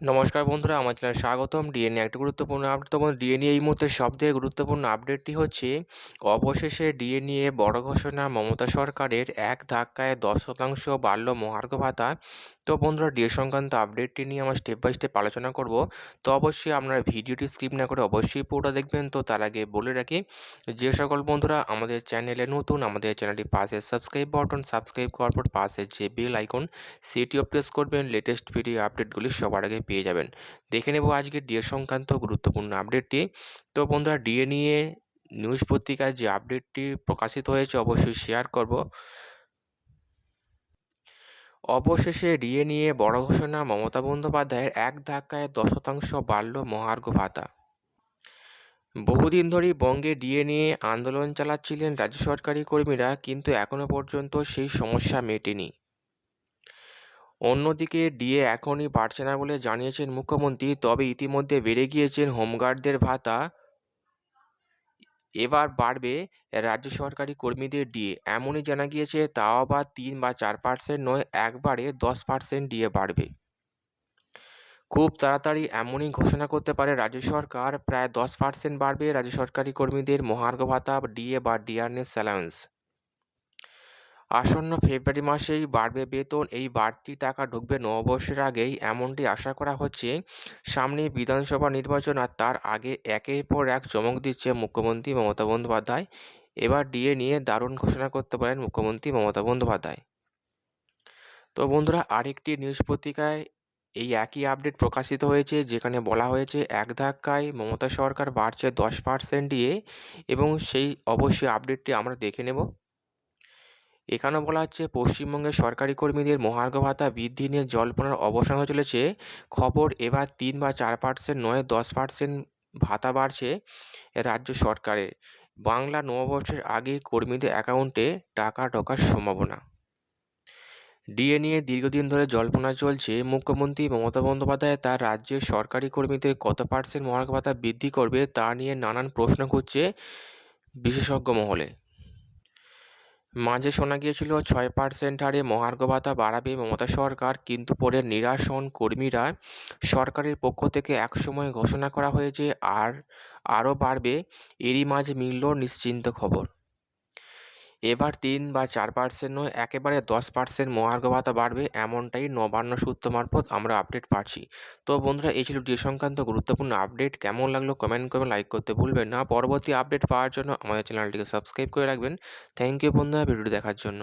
নমস্কার বন্ধুরা, আমার চ্যানেলে স্বাগতম। ডিএ নিয়ে একটা গুরুত্বপূর্ণ আপডেট। তো ডিএ নিয়ে এই মুহূর্তে সবথেকে গুরুত্বপূর্ণ আপডেটটি হচ্ছে অবশেষে ডিএ নিয়ে বড় ঘোষণা মমতা সরকারের। এক ধাক্কায় 10% বাড়ল মহার্ঘ ভাতা। তো বন্ধুরা, ডিএ সংক্রান্ত আপডেটটি নিয়ে আমরা স্টেপ বাই স্টেপ আলোচনা করব। তো অবশ্যই আপনারা ভিডিওটি স্কিপ না করে অবশ্যই পুরোটা দেখবেন। তো তার আগে বলে রাখি, যে সকল বন্ধুরা আমাদের চ্যানেলে নতুন, আমাদের চ্যানেলটি পাশে সাবস্ক্রাইব বাটন, সাবস্ক্রাইব করার পর পাশে যে বেল আইকন সেটিও প্রেস করবেন, লেটেস্ট ভিডিও আপডেটগুলি সবার আগে পেয়ে যাবেন। দেখে নেব আজকে ডিএ সংক্রান্ত গুরুত্বপূর্ণ আপডেটটি। তো বন্ধুরা, ডিএ নিয়ে নিউজ পত্রিকায় যে আপডেটটি প্রকাশিত হয়েছে অবশ্যই শেয়ার করব। অবশেষে ডিএ নিয়ে বড় ঘোষণা মমতা বন্দ্যোপাধ্যায়ের। এক ধাক্কায় 10% বাড়ল মহার্ঘ ভাতা। বহুদিন ধরেই বঙ্গে ডিএ নিয়ে আন্দোলন চালাচ্ছিলেন রাজ্য সরকারি কর্মীরা, কিন্তু এখনও পর্যন্ত সেই সমস্যা মেটেনি। অন্যদিকে ডিএ এখনই বাড়ছে না বলে জানিয়েছেন মুখ্যমন্ত্রী, তবে ইতিমধ্যে বেড়ে গিয়েছেন হোমগার্ডদের ভাতা। এবার বাড়বে রাজ্য সরকারি কর্মীদের ডিএ, এমনই জানা গিয়েছে। তাও আবার 3 বা 4% নয়, একবারে 10% ডিএ বাড়বে। খুব তাড়াতাড়ি এমনই ঘোষণা করতে পারে রাজ্য সরকার। প্রায় 10% বাড়বে রাজ্য সরকারি কর্মীদের মহার্ঘ ভাতা, ডিএ বা ডিয়ারনেস অ্যালাউন্স। আসন্ন ফেব্রুয়ারি মাসেই বাড়বে বেতন। এই বাড়তি টাকা ঢুকবে নববর্ষের আগেই, এমনটি আশা করা হচ্ছে। সামনে বিধানসভা নির্বাচন, আর তার আগে একের পর এক চমক দিচ্ছে মুখ্যমন্ত্রী মমতা বন্দ্যোপাধ্যায়। এবার ডিএ নিয়ে দারুণ ঘোষণা করতে পারেন মুখ্যমন্ত্রী মমতা বন্দ্যোপাধ্যায়। তো বন্ধুরা, আরেকটি নিউজ পত্রিকায় এই একই আপডেট প্রকাশিত হয়েছে, যেখানে বলা হয়েছে এক ধাক্কায় মমতা সরকার বাড়ছে 10% ডিএ, এবং সেই অবশ্যই আপডেটটি আমরা দেখে নেব। এখানেও বলা হচ্ছে পশ্চিমবঙ্গের সরকারি কর্মীদের মহার্ঘ ভাতা বৃদ্ধি নিয়ে জল্পনার অবসান হয়ে চলেছে। খবর, এবার 3 বা 4% নয়, 10% ভাতা বাড়ছে রাজ্য সরকারের। বাংলা নববর্ষের আগে কর্মীদের অ্যাকাউন্টে টাকা ঢোকার সম্ভাবনা। ডিএ নিয়ে দীর্ঘদিন ধরে জল্পনা চলছে। মুখ্যমন্ত্রী মমতা বন্দ্যোপাধ্যায় তার রাজ্যের সরকারি কর্মীদের কত পার্সেন্ট মহার্ঘ ভাতা বৃদ্ধি করবে তা নিয়ে নানান প্রশ্ন ঘুরছে বিশেষজ্ঞ মহলে। মাঝে শোনা গিয়েছিল 6% হারে মহার্ঘ ভাতা বাড়াবে মমতা সরকার, কিন্তু পরে নিরাশ হন কর্মীরা। সরকারের পক্ষ থেকে একসময় ঘোষণা করা হয়েছে আরও বাড়বে। এরই মাঝে মিলল নিশ্চিন্ত খবর। এবার 3 বা 4% নয়, একেবারে 10% মহার্ঘ ভাতা বাড়বে, এমনটাই নবান্ন সূত্র মারফত আমরা আপডেট পাচ্ছি। তো বন্ধুরা, এই ছিল ডিএ সংক্রান্ত গুরুত্বপূর্ণ আপডেট। কেমন লাগলো কমেন্ট করবেন, লাইক করতে ভুলবেন না। পরবর্তী আপডেট পাওয়ার জন্য আমাদের চ্যানেলটিকে সাবস্ক্রাইব করে রাখবেন। থ্যাংক ইউ বন্ধুরা ভিডিওটি দেখার জন্য।